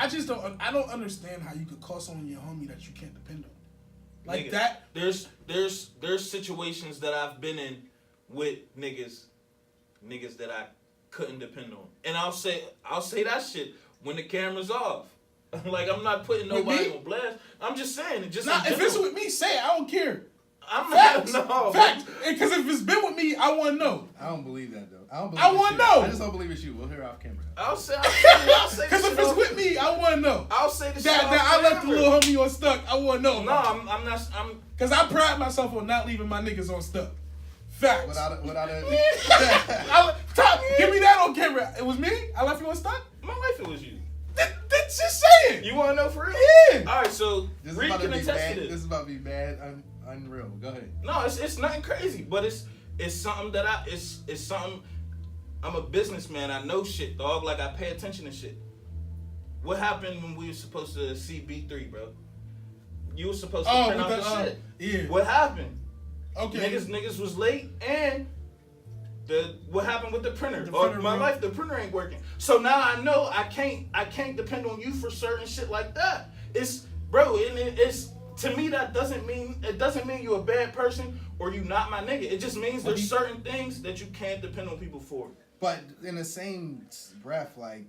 I just don't. I don't understand how you could call someone your homie that you can't depend on. Like nigga, that. There's situations that I've been in with niggas that I couldn't depend on, and I'll say that shit when the camera's off. Like, I'm not putting nobody on blast. I'm just saying it. Just if it's with me, say it. I don't care. I'm Facts. not. No. Facts. Because if it's been with me, I want to know. I don't believe that though. I want to know. I just don't believe it's you. We'll hear off camera. I'll say. Because if it's with me, I want to know. I'll say the shit. That I left the little homie on stuck. I want to know. No, I'm not. Because I pride myself on not leaving my niggas on stuck. Facts. Without Give me that on camera. It was me? I left you on stuck? My life, it was you. That's just saying. You want to know for real? Yeah. All right, so this Reed can attest to this. This is about to be bad, unreal. Go ahead. No, it's nothing crazy, but it's something that it's something. I'm a businessman. I know shit, dog. Like, I pay attention to shit. What happened when we were supposed to see B3, bro? You were supposed to print out the shit. Yeah. What happened? Okay. Niggas was late, and what happened with the printer? The printer ain't working. So now I know I can't depend on you for certain shit like that. It's to me that doesn't mean you're a bad person or you not my nigga. It just means there's certain things that you can't depend on people for. But in the same breath, like,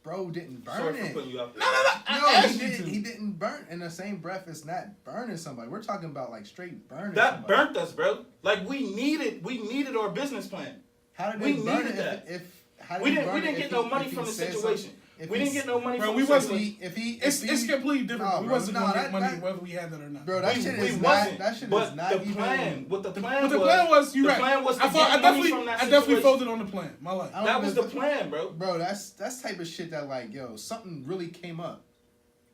bro didn't burn Sorry it. for putting you out there. No, he didn't burn. In the same breath, it's not burning somebody. We're talking about like straight burning. That somebody. burnt us, bro. Like, we needed our business plan. How did we they burn needed it? that. We didn't get no money from the situation. We didn't get no money from the situation. It's completely different. We wasn't going to get money whether we had that or not. Bro, that shit is wasn't. That shit but is not the even. plan. What the plan was, you right. The plan was to I definitely situation. folded on the plan. My life. That was the plan, bro. Bro, that's type of shit that, like, yo, something really came up.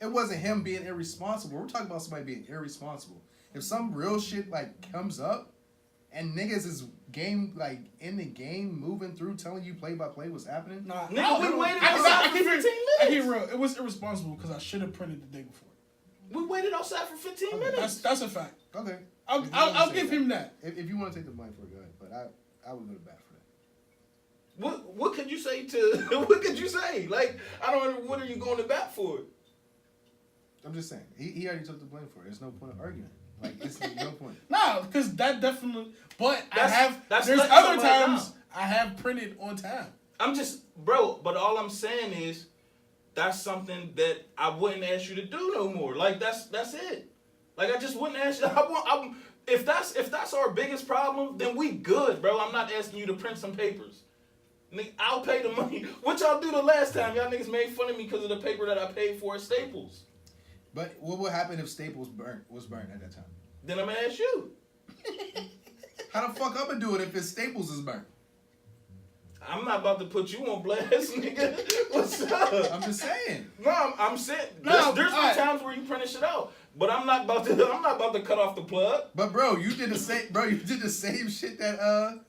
It wasn't him being irresponsible. We're talking about somebody being irresponsible. If some real shit like comes up and niggas is in the game moving through telling you play by play what's happening. Nah, nigga, we waited outside for 15 minutes. I keep real. It was irresponsible because I should have printed the day before. We waited outside for 15 minutes. That's a fact. Okay. I'll give him that. If you want to take the blame for it, go ahead. But I would go to bat for that. What could you say to what could you say? Like, I don't know, what are you going to bat for? I'm just saying. He already took the blame for it. There's no point of arguing. Like, it's no point. No, because that definitely. But there's letting other somebody times down. I have printed on time. I'm just, bro. But all I'm saying is, that's something that I wouldn't ask you to do no more. Like, that's it. Like, I just wouldn't ask you. If that's our biggest problem, then we good, bro. I'm not asking you to print some papers. I'll pay the money. What y'all do the last time? Y'all niggas made fun of me because of the paper that I paid for at Staples. But what would happen if Staples was burnt at that time? Then I'm gonna ask you. How the fuck I'm gonna do it if it's Staples is burnt? I'm not about to put you on blast, nigga. What's up? I'm just saying. No, I'm saying there's been times where you print shit out, but I'm not about to cut off the plug. But bro, you did the same. Bro, you did the same shit that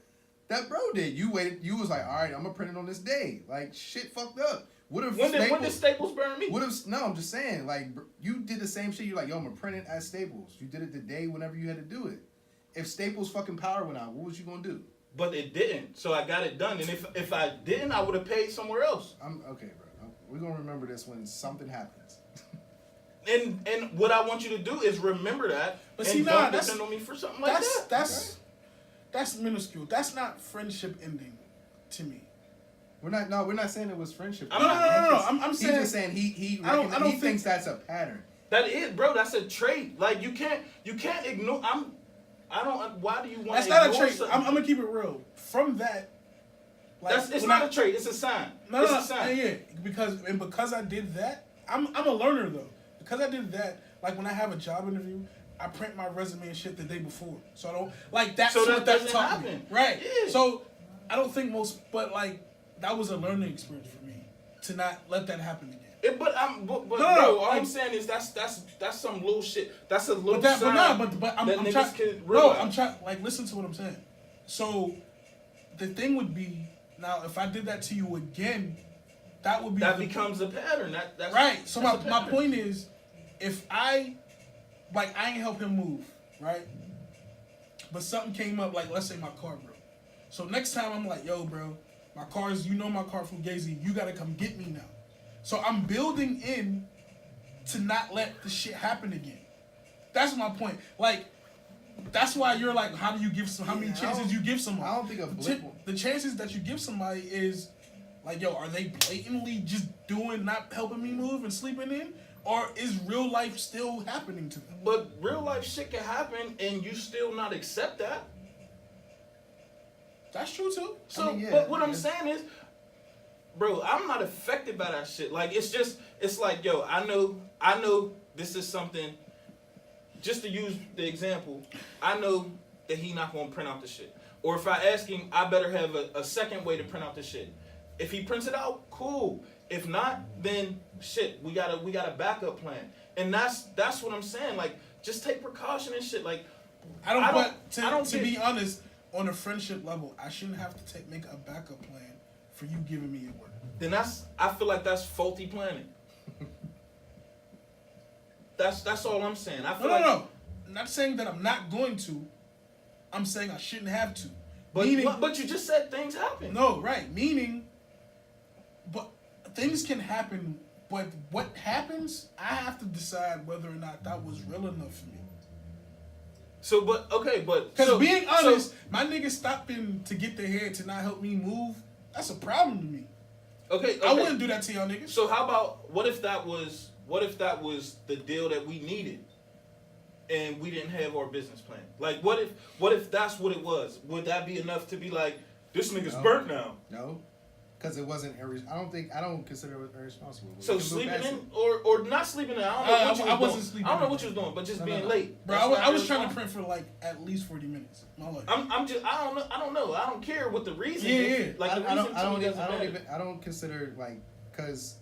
bro did. You waited. You was like, all right, I'm gonna print it on this day. Like, shit fucked up. What if when did Staples burn me? No, I'm just saying, like, you did the same shit. You're like, yo, I'm gonna print it at Staples. You did it the day whenever you had to do it. If Staples fucking power went out, what was you gonna do? But it didn't, so I got it done. And if I didn't, I would have paid somewhere else. I'm okay, bro. We're gonna remember this when something happens. And what I want you to do is remember that. But and see, don't depend on me for something like that. That's minuscule. That's not friendship ending to me. We're not saying it was friendship. No. I'm saying he's just saying he thinks that's a pattern. That is, bro. That's a trait. Like, you can't ignore. Why do you want? That's not a trait. I'm gonna keep it real. From that, like, it's not a trait. It's a sign. It's a sign. Yeah, because I did that. I'm a learner though. Because I did that. Like, when I have a job interview, I print my resume and shit the day before, so I don't like that. So what that taught happen. me, right? Yeah. So I don't think but like that was a learning experience for me to not let that happen again. Bro, all I'm saying is that's some little shit. That's a little sign. I'm trying. Like, listen to what I'm saying. So the thing would be, now if I did that to you again, that becomes a pattern. That's right. So my point is, if I ain't help him move, right? But something came up, like, let's say my car broke. So next time I'm like, yo, bro, my car from Fugazi, you gotta come get me now. So I'm building in to not let the shit happen again. That's my point. Like, that's why you're like, how many chances you give somebody? I don't think a blip. The chances that you give somebody is like, yo, are they blatantly just not helping me move and sleeping in? Or is real life still happening to them? But real life shit can happen and you still not accept that. That's true too. So, but what I'm saying is, bro, I'm not affected by that shit. Like, it's like, yo, I know this is something, just to use the example, I know that he not gonna print out the shit. Or if I ask him, I better have a second way to print out the shit. If he prints it out, cool. If not, then shit, we got a backup plan. And that's what I'm saying. Like, just take precaution and shit. Like, to be honest, on a friendship level, I shouldn't have to make a backup plan for you giving me your word. Then I feel like that's faulty planning. That's all I'm saying. I feel no. I'm not saying that I'm not going to. I'm saying I shouldn't have to. But you just said things happen. No, right. Meaning, but things can happen, but what happens, I have to decide whether or not that was real enough for me. So, because being honest, my niggas stopping to get their hair to not help me move, that's a problem to me. Okay. I wouldn't do that to y'all niggas. So how about, what if that was the deal that we needed and we didn't have our business plan? Like, what if that's what it was? Would that be enough to be like, this nigga's burnt now? No. Because it wasn't I don't consider it irresponsible. So sleeping in or not sleeping in, I don't know what you was doing. Sleeping I don't know what you was doing, but just being late. Bro, I was trying to print for like at least 40 minutes. My life. I don't know. I don't care what the reason is. Yeah. Like the reason I don't consider, like, cause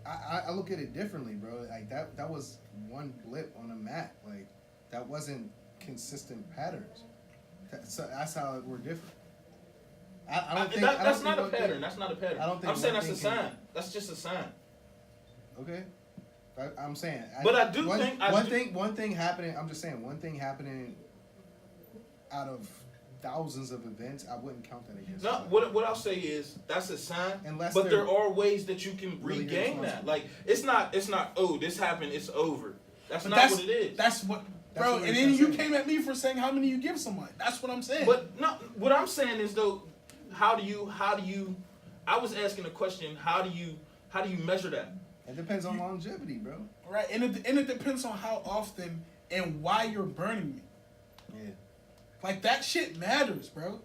I look at it differently, bro. Like that was one blip on a map. Like, that wasn't consistent patterns. So that's how we're different. That's not a pattern. That's not a pattern. I don't think I'm saying that's a sign. That's just a sign. Okay. I'm saying. But I do think one thing happening. I'm just saying one thing happening out of thousands of events. I wouldn't count that against. No, what I'll say is that's a sign. But there are ways that you can really regain that. Like, it's not. Oh, this happened. It's over. That's not what it is. That's what. Bro, and then you came at me for saying how many you give somebody. That's what I'm saying. But no, what I'm saying is though. How do you? I was asking a question. How do you measure that? It depends on longevity, bro. Right, and it depends on how often and why you're burning me. Yeah. Like, that shit matters, bro.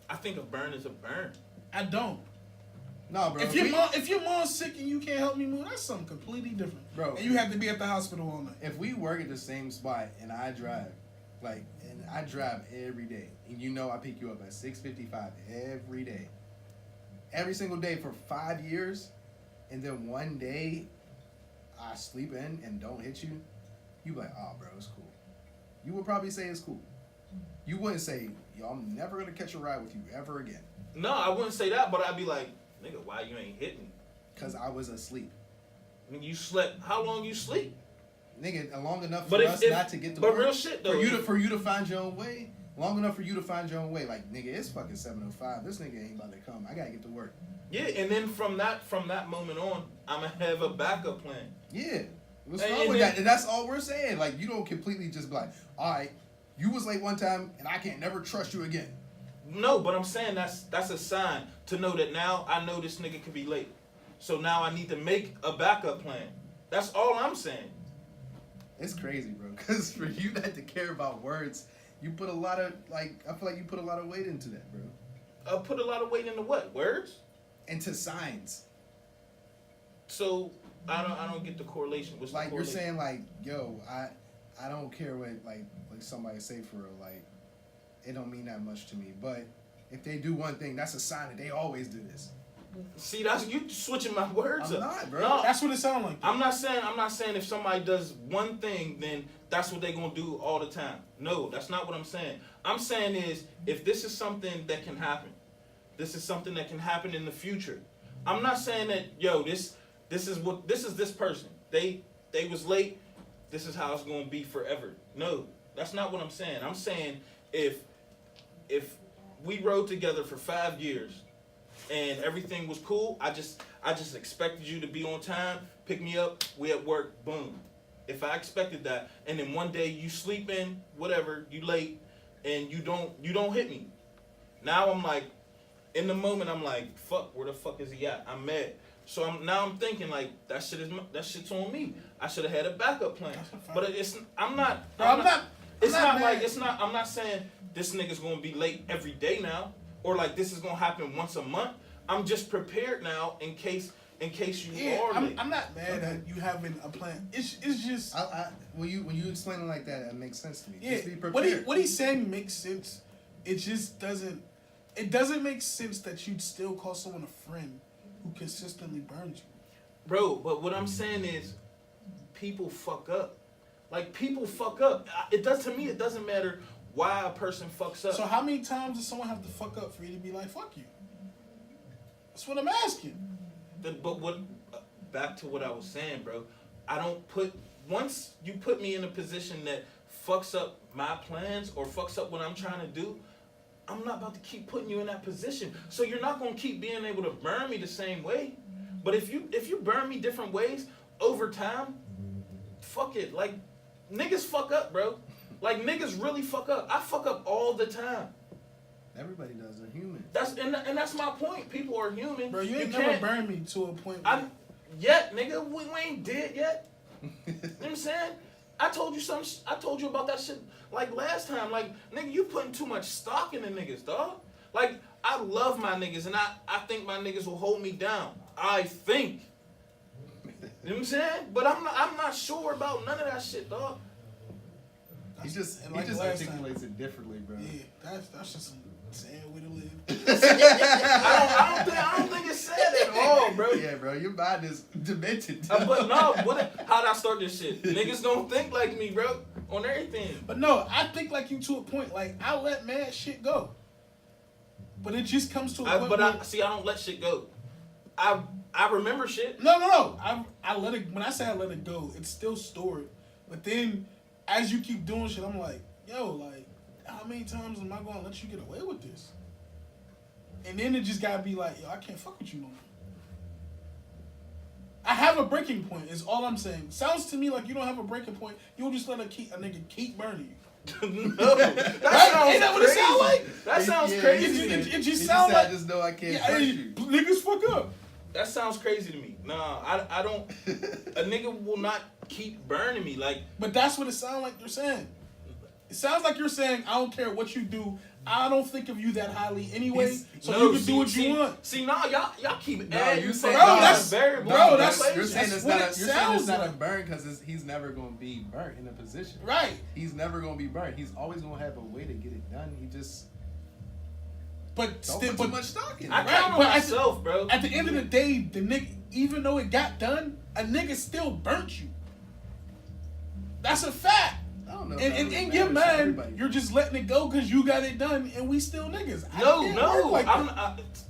I think a burn is a burn. I don't. No, bro. If your mom's sick and you can't help me move, that's something completely different, bro. And you have to be at the hospital all night. If we work at the same spot and I drive, I drive every day, and you know I pick you up at 6:55 every day, every single day for 5 years, and then one day I sleep in and don't hit you, you be like, oh, bro, it's cool. You would probably say it's cool. You wouldn't say, yo, I'm never gonna catch a ride with you ever again. No, I wouldn't say that, but I'd be like, nigga, why you ain't hit me? Cause I was asleep. When you slept, how long you sleep? Nigga, long enough for us not to get to work. But real shit though. For you to find your own way. Long enough for you to find your own way. Like, nigga, it's fucking 7:05. This nigga ain't about to come. I gotta get to work. Yeah, and then from that moment on, I'ma have a backup plan. Yeah. What's wrong with that? And that's all we're saying. Like, you don't completely just be like, all right, you was late one time and I can't never trust you again. No, but I'm saying that's a sign to know that now I know this nigga could be late. So now I need to make a backup plan. That's all I'm saying. It's crazy, bro. Because for you not to care about words, you put a lot of, I feel like you put a lot of weight into that, bro. I put a lot of weight into what? Words? Into signs. So I don't get the correlation. What's the correlation? You're saying like, yo, I don't care what like somebody say for real. Like, it don't mean that much to me. But if they do one thing, that's a sign that they always do this. See, that's you switching my words I'm up. not, bro. No, that's what it sounds like. I'm not saying if somebody does one thing, then that's what they're gonna do all the time. No, that's not what I'm saying. I'm saying is if this is something that can happen, this is something that can happen in the future. I'm not saying that this is this person. They was late. This is how it's gonna be forever. No, that's not what I'm saying. I'm saying if we rode together for 5 years, and everything was cool. I just expected you to be on time, pick me up, we at work, boom. If I expected that, and then one day you sleeping, whatever, you late, and you don't hit me. Now I'm like, in the moment I'm like, fuck, where the fuck is he at? I'm mad. So I'm thinking like that shit's on me. I should have had a backup plan. But I'm not saying this nigga's gonna be late every day now, or like this is gonna happen once a month. I'm just prepared now in case you are late. I'm not mad at you having a plan. It's just when you explain it like that, it makes sense to me. Yeah, just be prepared. what he's saying makes sense. It just doesn't. It doesn't make sense that you'd still call someone a friend who consistently burns you. Bro, but what I'm saying is, people fuck up. Like, people fuck up. To me, it doesn't matter why a person fucks up. So how many times does someone have to fuck up for you to be like, fuck you? That's what I'm asking. Back to what I was saying, bro. Once you put me in a position that fucks up my plans or fucks up what I'm trying to do, I'm not about to keep putting you in that position. So you're not gonna keep being able to burn me the same way. But if you burn me different ways over time, fuck it. Like, niggas fuck up, bro. Like, niggas really fuck up. I fuck up all the time. Everybody does. They're human. That's my point. People are human. Bro, you ain't never burned me to a point. Yet, nigga, we ain't dead yet. You know what I'm saying? I told you about that shit like last time. Like, nigga, you putting too much stock in the niggas, dog. Like, I love my niggas, and I think my niggas will hold me down. I think. You know what I'm saying? But I'm not sure about none of that shit, dog. He just articulates it differently, bro. Yeah, that's just some sad way to live. I don't think it's sad at all, bro. Yeah, bro, your mind is demented. But no, how'd I start this shit? Niggas don't think like me, bro, on everything. But no, I think like you to a point. Like, I let mad shit go. But it just comes to a point I don't let shit go. I remember shit. No. I let it. When I say I let it go, it's still stored. But then, as you keep doing shit, I'm like, yo, like, how many times am I going to let you get away with this? And then it just gotta be like, yo, I can't fuck with you no more. I have a breaking point. Is all I'm saying. Sounds to me like you don't have a breaking point. You'll just let a nigga keep burning you. No, that ain't that what it sound like? That sounds crazy. It just sounds like. I just know I can't trust you. Niggas fuck up. That sounds crazy to me. Nah, I don't. A nigga will not keep burning me like. But that's what it sounds like you're saying. It sounds like you're saying I don't care what you do. I don't think of you that highly anyway, so you can do what you want. See, nah, y'all keep adding. You saying that's variable. Bro, you're saying it's what not. it You're saying it's not sounds a burn because he's never gonna be burnt in a position. Right. He's never gonna be burnt. He's always gonna have a way to get it done. He just. But Don't still, put too much stock in it. I count on myself, bro. At the end of the day, the nigga, even though it got done, a nigga still burnt you. That's a fact. I don't know. And in your mind, you're just letting it go because you got it done, and we still niggas. No. Like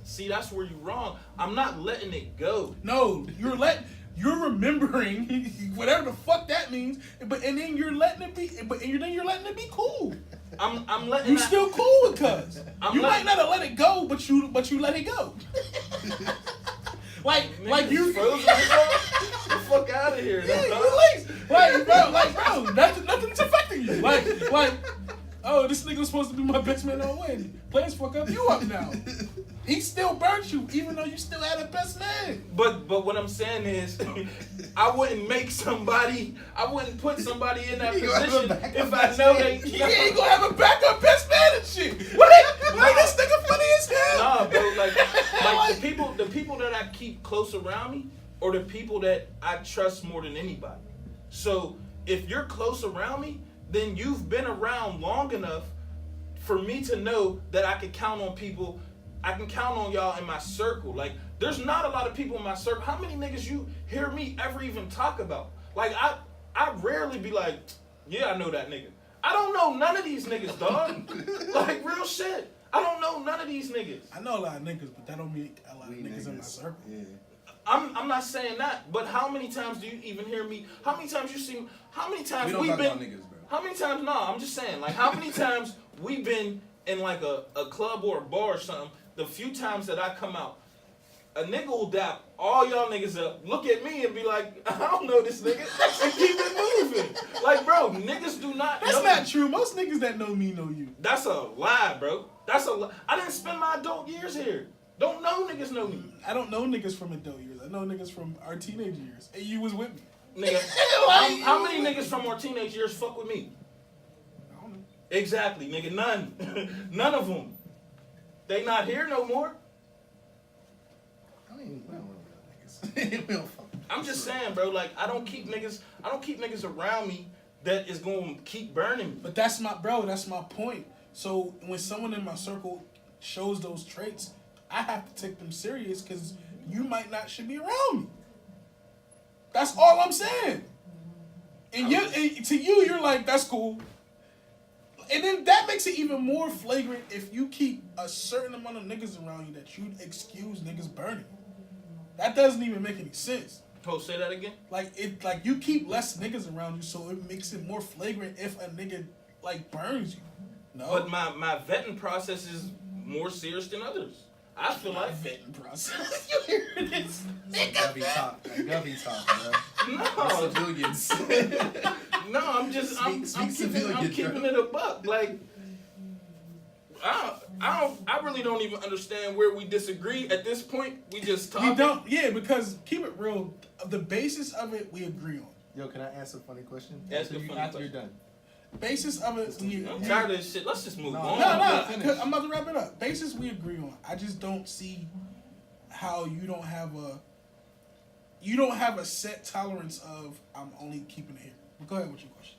see, that's where you're wrong. I'm not letting it go. No, you're remembering whatever the fuck that means, and then you're letting it be. Then you're letting it be cool. I'm letting. You still cool with cuz. You might not have let it go, but you let it go. like you frozen. Get the fuck out of here. Yeah, release. Bro, nothing's affecting you. Like, oh, this nigga was supposed to be my best man on Wednesday. Players fuck up, you up now. He still burnt you, even though you still had a best man. But what I'm saying is, I wouldn't put somebody in that position if I know they. He ain't gonna have a backup best man and shit. Like this nigga funny as hell. Nah, bro, like the people that I keep close around me are the people that I trust more than anybody. So if you're close around me, then you've been around long enough for me to know that I can count on people. I can count on y'all in my circle. Like, there's not a lot of people in my circle. How many niggas you hear me ever even talk about? Like, I rarely be like, yeah, I know that nigga. I don't know none of these niggas, dog. Like, real shit. I don't know none of these niggas. I know a lot of niggas, but that don't mean a lot of niggas in my circle. Yeah. I'm not saying that, but how many times do you even hear me? How many times you see me? How many times we we've been? Niggas, bro. How many times? No, I'm just saying. Like, how many times we've been in like a club or a bar or something? The few times that I come out, a nigga will dap all y'all niggas up, look at me and be like, I don't know this nigga, and keep it moving. Like, bro, niggas do not That's know not you. true. Most niggas that know me know you. That's a lie, bro. That's a lie. I didn't spend my adult years here. Don't know niggas know me. I don't know niggas from adult years. I know niggas from our teenage years. And you was with me. Nigga, how many niggas from our teenage years fuck with me? I don't know. Exactly, nigga, none. None of them. They not here no more. I mean, we don't know niggas. We don't fuck. I'm just saying, bro, like, I don't keep niggas around me that is going to keep burning me. But that's my point. So when someone in my circle shows those traits, I have to take them serious because you might not should be around me. That's all I'm saying. And to you, you're like, that's cool. And then that makes it even more flagrant if you keep a certain amount of niggas around you that you excuse niggas burning. That doesn't even make any sense. Oh, say that again? Like you keep less niggas around you, so it makes it more flagrant if a nigga like burns you. No. But my vetting process is more serious than others. I feel like vetting process. You hear this? Gubby talk, bro. No. Civilians. No, I'm keeping it a buck. Like, I really don't even understand where we disagree at this point. We just talking. We don't, yeah, because keep it real. The basis of it, we agree on. Yo, can I ask a funny question? Ask a funny after question. you're done. Basis of it, I'm tired of this shit. Let's just move on. No, I'm about to wrap it up. Basis we agree on. I just don't see how you don't have a set tolerance of I'm only keeping it here. But go ahead with your question.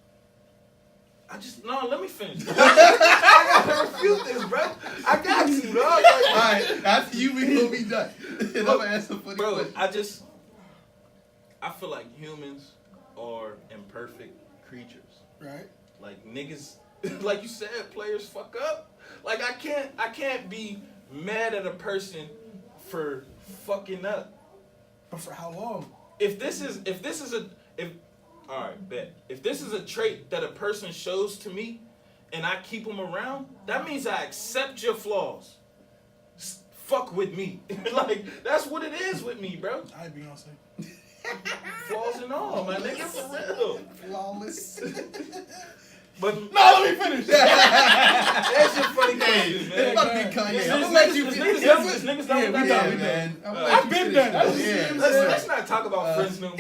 Let me finish. I gotta refute this, bro. I got you, dog. Alright, after you, we gonna be done. And I'm gonna ask a funny question. I feel like humans are imperfect creatures. Right? Like niggas, like you said, players fuck up. Like I can't be mad at a person for fucking up. But for how long? If this is a trait that a person shows to me and I keep them around, that means I accept your flaws. Fuck with me. Like, that's what it is with me, bro. I Beyonce. Flaws and all, my nigga, for real. Flawless. But no, let me finish. That's your funny question, man. I'm about to be Kanye. I'm gonna This let you niggas done with that. man. I've been done. Let's not talk about friends no more.